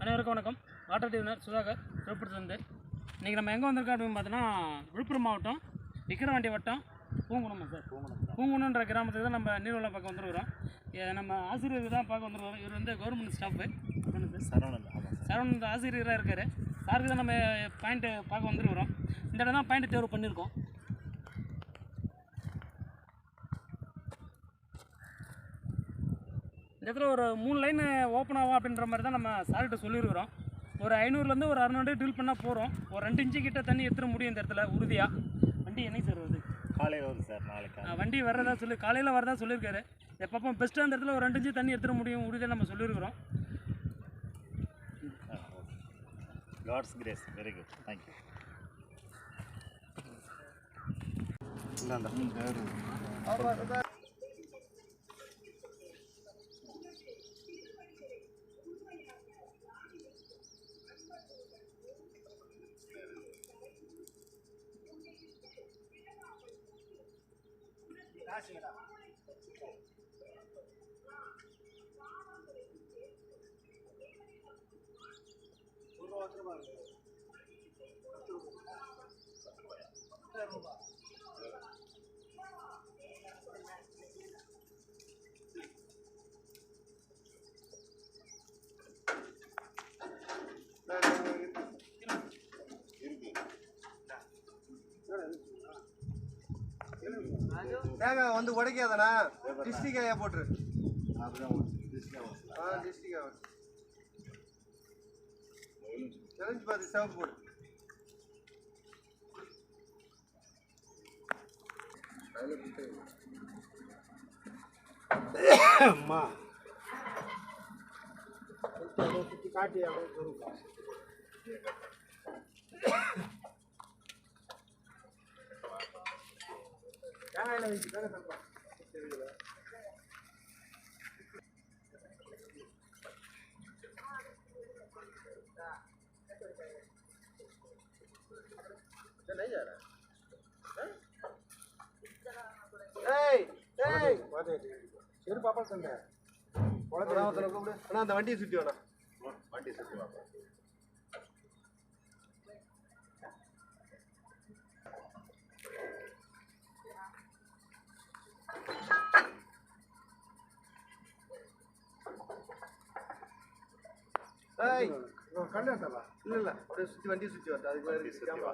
அனைவருக்கும் வணக்கம். வாட்டர் டிவினர் சுதாகர் விழுப்புரத்துலேருந்து. இன்றைக்கி நம்ம எங்கே வந்திருக்கோம் அப்படின்னு பார்த்தோன்னா விழுப்புரம் மாவட்டம் விக்கிரவாண்டி வட்டம் பூங்குணம் சார். பூங்குணன்ற கிராமத்துக்கு தான் நம்ம நீர்வள பார்க்க வந்துருக்கிறோம். நம்ம ஆசிரியர் தான் பார்க்க வந்துருக்கிறோம். இவர் வந்து கவர்மெண்ட் ஸ்டாஃபு சரவணன் ஆசிரியராக இருக்கார். சாருக்கு தான் நம்ம பாயிண்ட்டு பார்க்க வந்துருக்கிறோம். இந்த இடம் தான் பாயிண்ட் தேர்வு பண்ணியிருக்கோம். இந்த இடத்துல ஒரு 3 லைன் ஓப்பன் ஆகும் அப்படின்ற மாதிரி தான் நம்ம சார்கிட்ட சொல்லியிருக்கிறோம். ஒரு 500லேருந்து ஒரு 600 ட்ரில் பண்ணால் போகிறோம். ஒரு 2 இன்ச்சு கிட்ட தண்ணி எடுத்துட முடியும் இந்த இடத்துல உறுதியாக. வண்டி என்னைக்கு சார் வருது? காலையில் வருது சார். நாளைக்கு வண்டி வர்றதா காலையில் வரதா சொல்லியிருக்காரு. எப்பப்போ பெஸ்ட்டாக அந்த இடத்துல ஒரு 2 இன்ச்சு தண்ணி எடுத்துட முடியும் உறுதியாக நம்ம சொல்லியிருக்கிறோம். God's grace. Very good, thank you. தேங்காய் வந்து உடைக்காதண்ணா, டிஸ்ட்ரிக்டாக போட்டுரு. டிஸ்ட்ரிக்டாக தெரிஞ்சு பார்த்து சிவப்பு போடு. அம்மா சுற்றி காட்டி அப்படின்னு தேங்காயில் வச்சு தானே சொல்கிறேன். சரி பாப்பா சொன்னேன். அந்த வண்டியை சுற்றி வேணாம். வண்டியை சுற்றி வாப்பா. கண்டாட்டா இல்லை இல்லை அப்படியே சுற்றி வண்டியை சுற்றி வரட்டா. அதுக்கு மாதிரி சுற்றி வா.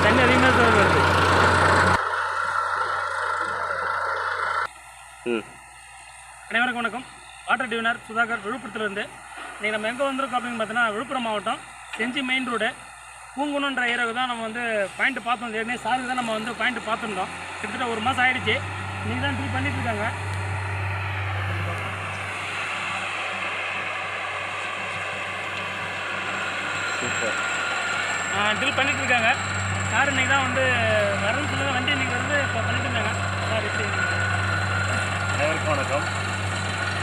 தண்ணி அதிகமாக சார் வருது. அனைவருக்கும் வணக்கம். வாட்டர் டியூனர் சுதாகர் விழுப்புரத்துலேருந்து. இன்றைக்கி நம்ம எங்கே வந்திருக்கோம் அப்படின்னு பார்த்தீங்கன்னா விழுப்புரம் மாவட்டம் செஞ்சி மெயின் ரோடு பூங்குணன்ற ஏரியாவுக்கு தான் நம்ம வந்து பாயிண்ட் பார்த்தோம். ஏற்கனவே சாருக்கு தான் நம்ம வந்து பாயிண்ட் பார்த்துருந்தோம். கிட்டத்தட்ட 1 மாதம் ஆகிடுச்சு. இன்றைக்கி தான் ட்ரில் பண்ணிகிட்ருக்காங்க. ட்ரில் பண்ணிகிட்ருக்காங்க. சார் இன்றைக்கி தான் வந்து வரணும்னு சொல்லுங்கள். வண்டி இன்றைக்கி வந்து இப்போ பண்ணிட்டு இருந்தாங்க. சார் எப்படி? அனைவருக்கும் வணக்கம்.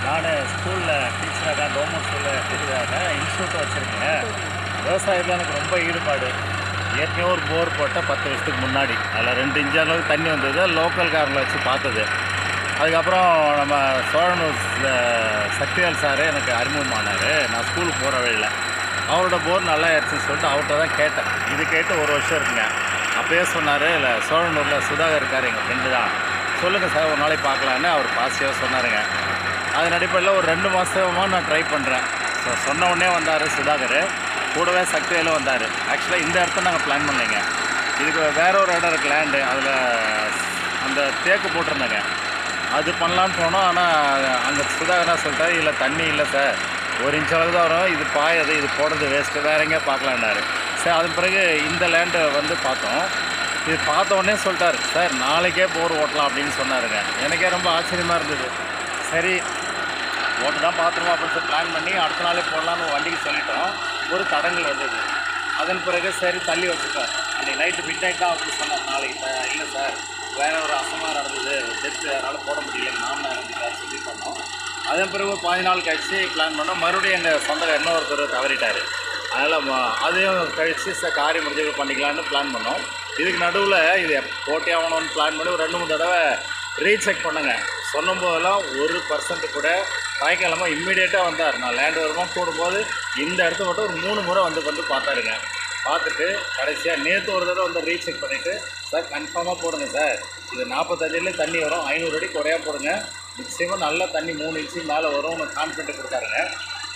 நான் ஸ்கூலில் டீச்சராக கவர்மெண்ட் ஸ்கூலில் டீச்சராக இன்ஸ்டியூட் வச்சுருக்கேன். விவசாயத்தில் எனக்கு ரொம்ப ஈடுபாடு. ஏற்கனவே ஒரு போர் போட்டால் 10 வருஷத்துக்கு முன்னாடி அதில் 2 இன்ச் அளவுக்கு தண்ணி வந்தது. லோக்கல் காரில் வச்சு பார்த்தது. அதுக்கப்புறம் நம்ம சோழனூர் சக்திவேல் சார் எனக்கு அறிமுகமானார். நான் ஸ்கூலுக்கு போகிற வழியில் அவரோட போர் நல்லா ஆயிடுச்சுன்னு சொல்லிட்டு அவர்கிட்ட தான் கேட்டேன். இது கேட்டு 1 வருஷம் இருக்குங்க. அப்போயே சொன்னார், இல்லை சோழனூரில் சுதாகர் இருக்கார், எங்கள் ஃப்ரெண்டு தான், சொல்லுங்கள் சார் ஒரு நாளைக்கு பார்க்கலான்னு அவர் பாசிட்டிவாக சொன்னாருங்க. அதன் அடிப்படையில் ஒரு 2 மாதமாக நான் ட்ரை பண்ணுறேன். சொன்ன உடனே வந்தார் சுதாகர், கூடவே சக்திவேலும் வந்தார். ஆக்சுவலாக இந்த இடத்த நாங்கள் பிளான் பண்ணலைங்க. இதுக்கு வேற ஒரு இடம் இருக்குது லேண்டு, அதில் அந்த தேக்கு போட்டிருந்தேங்க. அது பண்ணலான்னு போனோம். ஆனால் அங்கே சுதாகர் சொல்லிட்டாரு, இல்லை தண்ணி இல்லை சார், 1 இன்ச் அளவு தான் வரும், இது பாயது, இது போடுறது வேஸ்ட்டு, வேற எங்கேயா பார்க்கலான்னாரு. சரி, அதன் பிறகு இந்த லேண்டை வந்து பார்த்தோம். இது பார்த்த உடனே சொல்லிட்டார், சார் நாளைக்கே போர் ஓட்டலாம் அப்படின்னு சொன்னாருங்க. எனக்கே ரொம்ப ஆச்சரியமாக இருந்தது. சரி ஓட்டு தான் பார்த்துருவோம் அப்படின்னு சொல்லி பிளான் பண்ணி அடுத்த நாளே போடலான்னு வண்டிக்கு சொல்லிட்டோம். ஒரு தடங்கள் வந்தது. அதன் பிறகு சரி தள்ளி வச்சுட்டோம். அன்றைக்கி நைட்டு மிட் நைட் தான் அப்படின்னு சொன்னார். நாளைக்கு இல்லை சார், வேறு ஒரு அசமாக நடந்தது, டெஸ்ட்டு அதனால் போட முடியல, மாமனார் இருந்துட்டார் சொல்லி பண்ணோம். அதன் பிறகு 15 நாள் கழித்து பிளான் பண்ணோம். மறுபடியும் எங்கள் சொந்த இன்னொருத்தர் தவறிட்டார். அதனால் அதையும் கழித்து காரியம் முடிஞ்சு பண்ணிக்கலான்னு பிளான் பண்ணோம். இதுக்கு நடுவில் இது போட்டே ஆகணும்னு பிளான் பண்ணி ஒரு 2-3 தடவை ரீசெக் பண்ணுங்க. சொன்னும் போதெல்லாம் 1% கூட சாயங்காலமாக இம்மிடியேட்டாக வந்தார். நான் லேண்ட் வரும்போது போடும்போது இந்த இடத்த மட்டும் ஒரு 3 முறை வந்து பார்த்தாருங்க. பார்த்துட்டு கடைசியாக நேற்று ஒரு தடவை வந்து ரீசெக் பண்ணிவிட்டு, சார் கன்ஃபார்மாக போடுங்க சார், இது 45 தண்ணி வரும், 500 அடி குறையாக போடுங்க, நிச்சயமாக நல்ல தண்ணி 3 இன்ச்சு மேலே வரும்னு கான்ஃபிடென்ட் கொடுத்தாருங்க.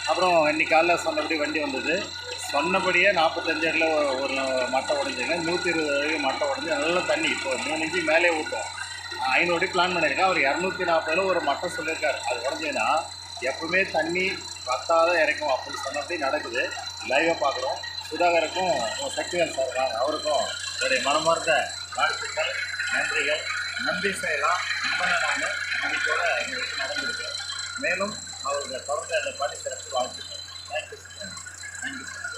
அப்புறம் இன்றைக்கி காலைல சொன்னபடி வண்டி வந்தது. சொன்னபடியே 45 அடியில் ஒரு மட்டை உடஞ்சிங்க, 120 அடி மட்டை உடஞ்சி நல்ல தண்ணி இப்போ 3 இன்ச்சு மேலே ஊற்றும். 500 அடி பிளான் பண்ணியிருக்கேன். அவர் 240 ஒரு மட்டை சொல்லியிருக்காரு. அது உடஞ்சின்னா எப்பவுமே தண்ணி வத்தாத இறக்கும் அப்படின்னு சொன்னபடி நடக்குது. லைவாக பார்க்குறோம். சுதாகருக்கும் சக்திவேல் சார் தான், அவருக்கும் என்னுடைய மனமார்ந்த வாழ்த்துக்கள், நன்றிகள். நன்றி செய்யலாம். நான் நம்பிக்கையோட எங்களுக்கு நடந்திருக்கேன். மேலும் அவருக்கு தொடர்ந்து அந்த பணி சிறப்பு வாழ்த்துக்கள். Thank you sir. Thank you sir.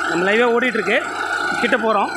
நம்ம லைவாக ஓடிட்டுருக்கு. கிட்ட போகிறோம்.